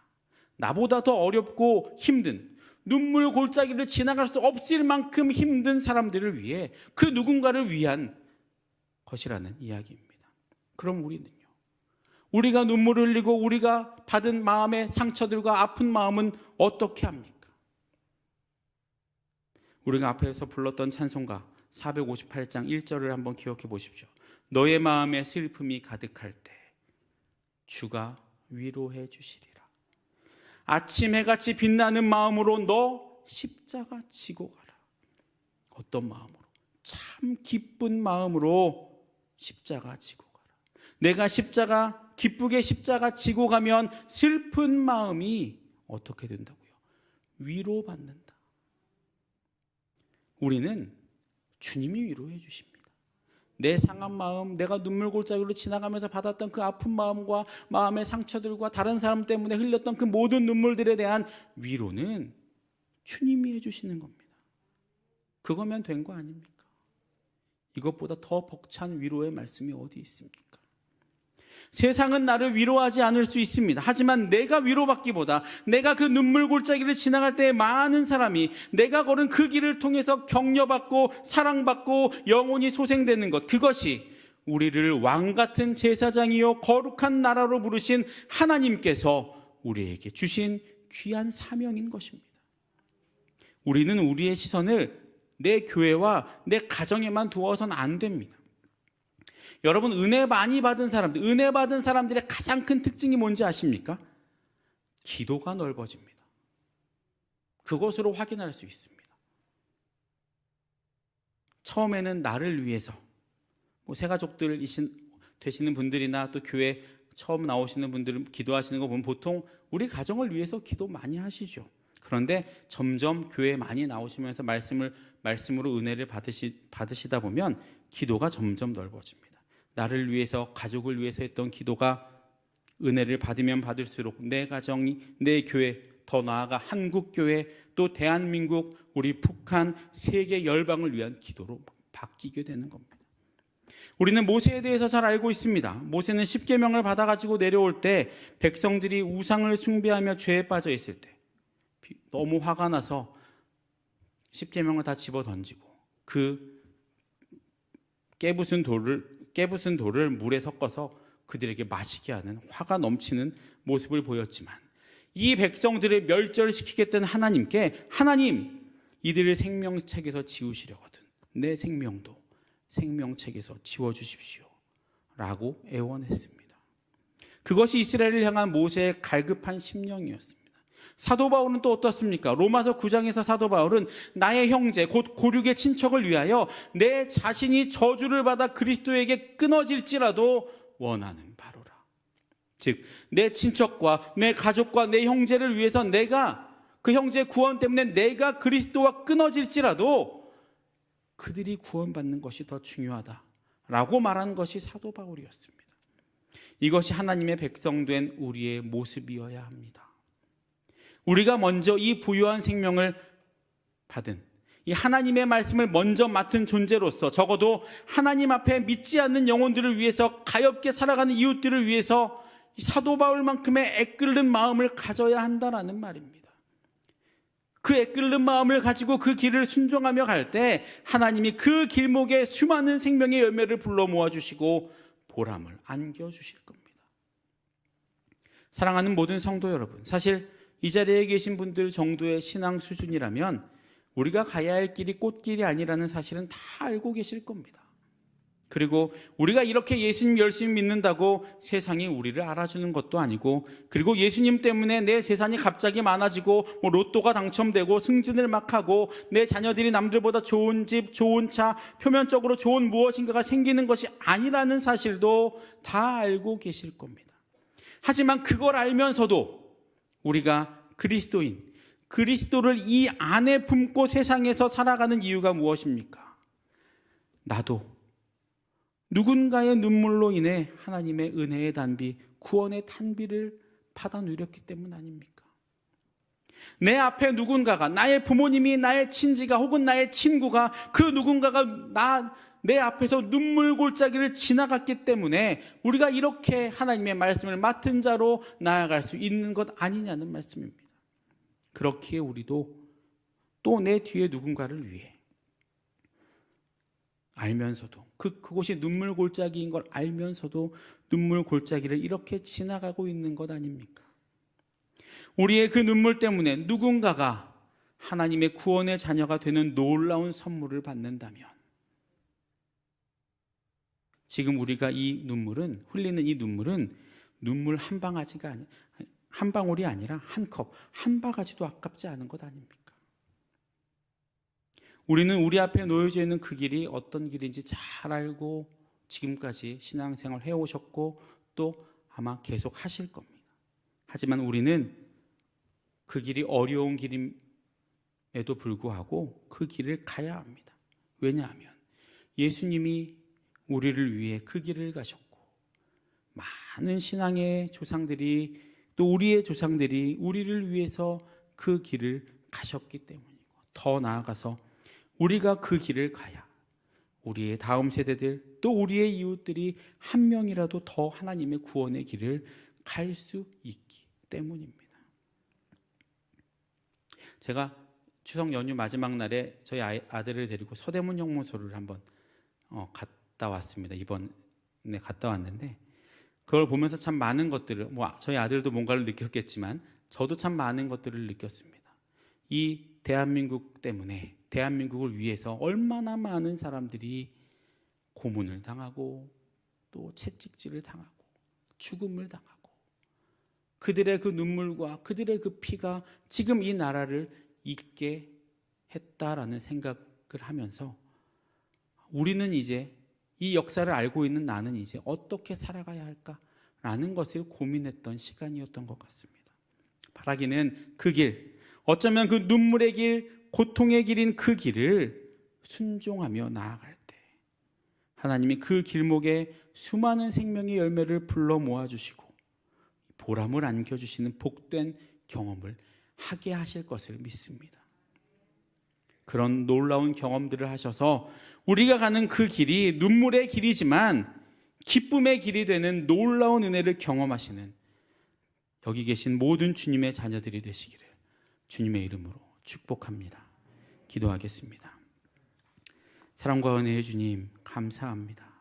나보다 더 어렵고 힘든 눈물 골짜기를 지나갈 수 없을 만큼 힘든 사람들을 위해 그 누군가를 위한 것이라는 이야기입니다. 그럼 우리는요? 우리가 눈물을 흘리고 우리가 받은 마음의 상처들과 아픈 마음은 어떻게 합니까? 우리가 앞에서 불렀던 찬송가 458장 1절을 한번 기억해 보십시오. 너의 마음에 슬픔이 가득할 때 주가 위로해 주시리라. 아침 해같이 빛나는 마음으로 너 십자가 지고 가라. 어떤 마음으로? 참 기쁜 마음으로 십자가 지고 가라. 내가 기쁘게 십자가 지고 가면 슬픈 마음이 어떻게 된다고요? 위로받는다. 우리는 주님이 위로해 주십니다. 내 상한 마음, 내가 눈물 골짜기로 지나가면서 받았던 그 아픈 마음과 마음의 상처들과 다른 사람 때문에 흘렸던 그 모든 눈물들에 대한 위로는 주님이 해주시는 겁니다. 그거면 된 거 아닙니까? 이것보다 더 벅찬 위로의 말씀이 어디 있습니까? 세상은 나를 위로하지 않을 수 있습니다. 하지만 내가 위로받기보다 내가 그 눈물 골짜기를 지나갈 때 많은 사람이 내가 걸은 그 길을 통해서 격려받고 사랑받고 영혼이 소생되는 것, 그것이 우리를 왕같은 제사장이요 거룩한 나라로 부르신 하나님께서 우리에게 주신 귀한 사명인 것입니다. 우리는 우리의 시선을 내 교회와 내 가정에만 두어서는 안 됩니다. 여러분, 은혜 받은 사람들의 가장 큰 특징이 뭔지 아십니까? 기도가 넓어집니다. 그것으로 확인할 수 있습니다. 처음에는 나를 위해서 새가족들 되시는 분들이나 또 교회 처음 나오시는 분들은 기도하시는 거 보면 보통 우리 가정을 위해서 기도 많이 하시죠. 그런데 점점 교회에 많이 나오시면서 말씀으로 은혜를 받으시다 보면 기도가 점점 넓어집니다. 나를 위해서, 가족을 위해서 했던 기도가 은혜를 받으면 받을수록 내 가정이, 내 교회, 더 나아가 한국교회, 또 대한민국, 우리 북한, 세계 열방을 위한 기도로 바뀌게 되는 겁니다. 우리는 모세에 대해서 잘 알고 있습니다. 모세는 십계명을 받아가지고 내려올 때 백성들이 우상을 숭배하며 죄에 빠져 있을 때 너무 화가 나서 십계명을 다 집어 던지고 그 깨부순 돌을 물에 섞어서 그들에게 마시게 하는 화가 넘치는 모습을 보였지만, 이 백성들을 멸절시키겠다는 하나님께 하나님, 이들을 생명책에서 지우시려거든 내 생명도 생명책에서 지워주십시오 라고 애원했습니다. 그것이 이스라엘을 향한 모세의 갈급한 심령이었습니다. 사도 바울은 또 어떻습니까? 로마서 9장에서 사도 바울은 나의 형제 곧 고륙의 친척을 위하여 내 자신이 저주를 받아 그리스도에게 끊어질지라도 원하는 바로라. 즉 내 친척과 내 가족과 내 형제를 위해서 내가 그 형제의 구원 때문에 내가 그리스도와 끊어질지라도 그들이 구원받는 것이 더 중요하다라고 말한 것이 사도 바울이었습니다. 이것이 하나님의 백성된 우리의 모습이어야 합니다. 우리가 먼저 이 부유한 생명을 받은 이 하나님의 말씀을 먼저 맡은 존재로서 적어도 하나님 앞에 믿지 않는 영혼들을 위해서, 가엾게 살아가는 이웃들을 위해서 사도 바울만큼의 애끓는 마음을 가져야 한다라는 말입니다. 그 애끓는 마음을 가지고 그 길을 순종하며 갈 때 하나님이 그 길목에 수많은 생명의 열매를 불러 모아주시고 보람을 안겨주실 겁니다. 사랑하는 모든 성도 여러분, 사실 이 자리에 계신 분들 정도의 신앙 수준이라면 우리가 가야 할 길이 꽃길이 아니라는 사실은 다 알고 계실 겁니다. 그리고 우리가 이렇게 예수님 열심히 믿는다고 세상이 우리를 알아주는 것도 아니고, 그리고 예수님 때문에 내 재산이 갑자기 많아지고 로또가 당첨되고 승진을 막 하고 내 자녀들이 남들보다 좋은 집, 좋은 차, 표면적으로 좋은 무엇인가가 생기는 것이 아니라는 사실도 다 알고 계실 겁니다. 하지만 그걸 알면서도 우리가 그리스도인, 그리스도를 이 안에 품고 세상에서 살아가는 이유가 무엇입니까? 나도 누군가의 눈물로 인해 하나님의 은혜의 단비, 구원의 탄비를 받아 누렸기 때문 아닙니까? 내 앞에 누군가가, 나의 부모님이, 나의 친지가 혹은 나의 친구가, 그 누군가가 내 앞에서 눈물 골짜기를 지나갔기 때문에 우리가 이렇게 하나님의 말씀을 맡은 자로 나아갈 수 있는 것 아니냐는 말씀입니다. 그렇기에 우리도 또 내 뒤에 누군가를 위해 알면서도 그곳이 눈물 골짜기인 걸 알면서도 눈물 골짜기를 이렇게 지나가고 있는 것 아닙니까? 우리의 그 눈물 때문에 누군가가 하나님의 구원의 자녀가 되는 놀라운 선물을 받는다면, 지금 우리가 흘리는 이 눈물은 눈물 한 방울이 아니라 한 컵, 한 바가지도 아깝지 않은 것 아닙니까? 우리는 우리 앞에 놓여져 있는 그 길이 어떤 길인지 잘 알고 지금까지 신앙생활을 해오셨고 또 아마 계속 하실 겁니다. 하지만 우리는 그 길이 어려운 길임에도 불구하고 그 길을 가야 합니다. 왜냐하면 예수님이 우리를 위해 그 길을 가셨고, 많은 신앙의 조상들이, 또 우리의 조상들이 우리를 위해서 그 길을 가셨기 때문이고, 더 나아가서 우리가 그 길을 가야 우리의 다음 세대들, 또 우리의 이웃들이 한 명이라도 더 하나님의 구원의 길을 갈 수 있기 때문입니다. 제가 추석 연휴 마지막 날에 저희 아들을 데리고 서대문 영문소를 한번 갔다 왔습니다. 이번에 갔다 왔는데 그걸 보면서 참 많은 것들을, 저희 아들도 뭔가를 느꼈겠지만 저도 참 많은 것들을 느꼈습니다. 이 대한민국 때문에, 대한민국을 위해서 얼마나 많은 사람들이 고문을 당하고 또 채찍질을 당하고 죽음을 당하고, 그들의 그 눈물과 그들의 그 피가 지금 이 나라를 잇게 했다라는 생각을 하면서 우리는 이제, 이 역사를 알고 있는 나는 이제 어떻게 살아가야 할까라는 것을 고민했던 시간이었던 것 같습니다. 바라기는 그 길, 어쩌면 그 눈물의 길, 고통의 길인 그 길을 순종하며 나아갈 때 하나님이 그 길목에 수많은 생명의 열매를 불러 모아주시고 보람을 안겨주시는 복된 경험을 하게 하실 것을 믿습니다. 그런 놀라운 경험들을 하셔서 우리가 가는 그 길이 눈물의 길이지만 기쁨의 길이 되는 놀라운 은혜를 경험하시는 여기 계신 모든 주님의 자녀들이 되시기를 주님의 이름으로 축복합니다. 기도하겠습니다. 사랑과 은혜의 주님, 감사합니다.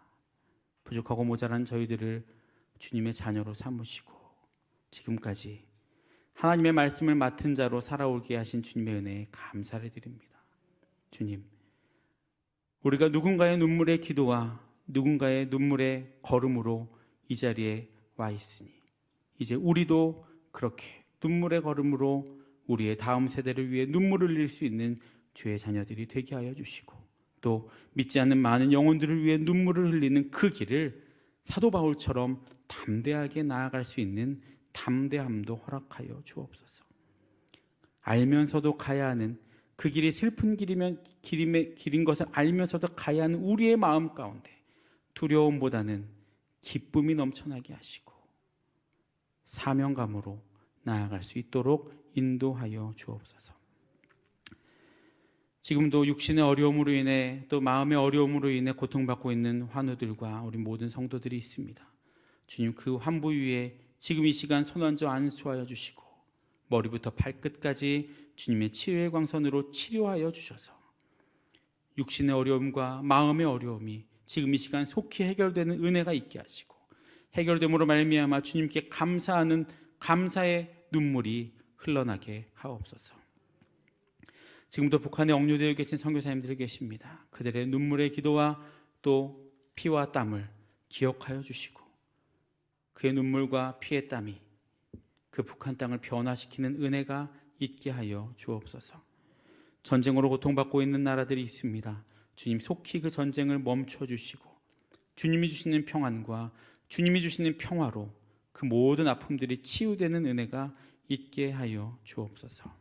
부족하고 모자란 저희들을 주님의 자녀로 삼으시고 지금까지 하나님의 말씀을 맡은 자로 살아오게 하신 주님의 은혜에 감사를 드립니다. 주님, 우리가 누군가의 눈물의 기도와 누군가의 눈물의 걸음으로 이 자리에 와 있으니 이제 우리도 그렇게 눈물의 걸음으로 우리의 다음 세대를 위해 눈물을 흘릴 수 있는 주의 자녀들이 되게 하여 주시고 또 믿지 않는 많은 영혼들을 위해 눈물을 흘리는 그 길을 사도 바울처럼 담대하게 나아갈 수 있는 담대함도 허락하여 주옵소서. 알면서도 가야 하는 그 길이 슬픈 길인 것을 알면서도 가야 하는 우리의 마음 가운데 두려움보다는 기쁨이 넘쳐나게 하시고 사명감으로 나아갈 수 있도록 인도하여 주옵소서. 지금도 육신의 어려움으로 인해 또 마음의 어려움으로 인해 고통받고 있는 환우들과 우리 모든 성도들이 있습니다. 주님, 그 환부 위에 지금 이 시간 손 얹어 안수하여 주시고 머리부터 발끝까지 주님의 치유의 광선으로 치료하여 주셔서 육신의 어려움과 마음의 어려움이 지금 이 시간 속히 해결되는 은혜가 있게 하시고 해결됨으로 말미암아 주님께 감사하는 감사의 눈물이 흘러나게 하옵소서. 지금도 북한에 억류되어 계신 선교사님들이 계십니다. 그들의 눈물의 기도와 또 피와 땀을 기억하여 주시고 그의 눈물과 피의 땀이 그 북한 땅을 변화시키는 은혜가 있게 하여 주옵소서. 전쟁으로 고통받고 있는 나라들이 있습니다. 주님, 속히 그 전쟁을 멈춰주시고 주님이 주시는 평안과 주님이 주시는 평화로 그 모든 아픔들이 치유되는 은혜가 있게 하여 주옵소서.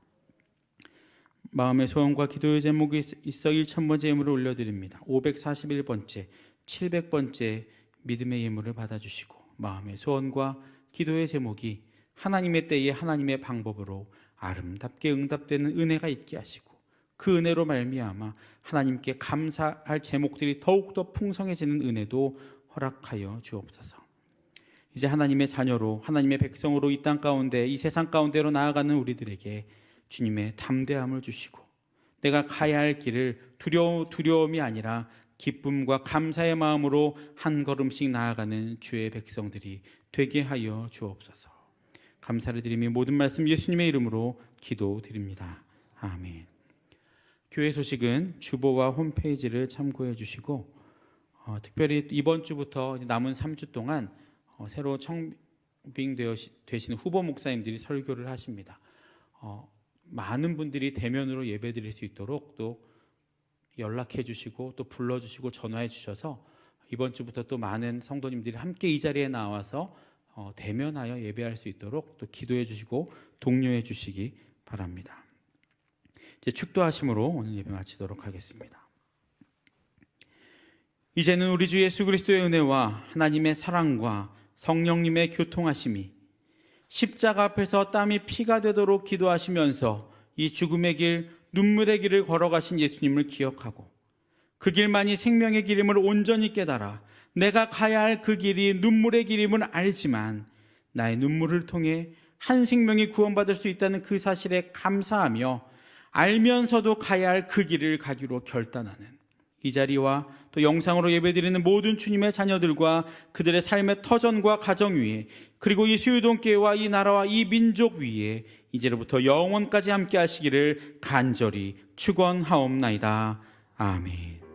마음의 소원과 기도의 제목이 있어 1000번째 예물을 올려드립니다. 541번째, 700번째 믿음의 예물을 받아주시고 마음의 소원과 기도의 제목이 하나님의 때에 하나님의 방법으로 아름답게 응답되는 은혜가 있게 하시고 그 은혜로 말미암아 하나님께 감사할 제목들이 더욱더 풍성해지는 은혜도 허락하여 주옵소서. 이제 하나님의 자녀로 하나님의 백성으로 이 땅 가운데 이 세상 가운데로 나아가는 우리들에게 주님의 담대함을 주시고 내가 가야 할 길을 두려움이 아니라 기쁨과 감사의 마음으로 한 걸음씩 나아가는 주의 백성들이 되게 하여 주옵소서. 감사를 드리며 모든 말씀 예수님의 이름으로 기도드립니다. 아멘. 교회 소식은 주보와 홈페이지를 참고해 주시고 특별히 이번 주부터 남은 3주 동안 새로 청빙되시는 후보 목사님들이 설교를 하십니다. 많은 분들이 대면으로 예배드릴 수 있도록 또 연락해 주시고 또 불러주시고 전화해 주셔서 이번 주부터 또 많은 성도님들이 함께 이 자리에 나와서 대면하여 예배할 수 있도록 또 기도해 주시고 독려해 주시기 바랍니다. 이제 축도하심으로 오늘 예배 마치도록 하겠습니다. 이제는 우리 주 예수 그리스도의 은혜와 하나님의 사랑과 성령님의 교통하심이 십자가 앞에서 땀이 피가 되도록 기도하시면서 이 죽음의 길, 눈물의 길을 걸어가신 예수님을 기억하고 그 길만이 생명의 길임을 온전히 깨달아 내가 가야 할 그 길이 눈물의 길임을 알지만 나의 눈물을 통해 한 생명이 구원받을 수 있다는 그 사실에 감사하며 알면서도 가야 할 그 길을 가기로 결단하는 이 자리와 또 영상으로 예배드리는 모든 주님의 자녀들과 그들의 삶의 터전과 가정 위에 그리고 이 수유동교회와 이 나라와 이 민족 위에 이제로부터 영원까지 함께 하시기를 간절히 축원하옵나이다. 아멘.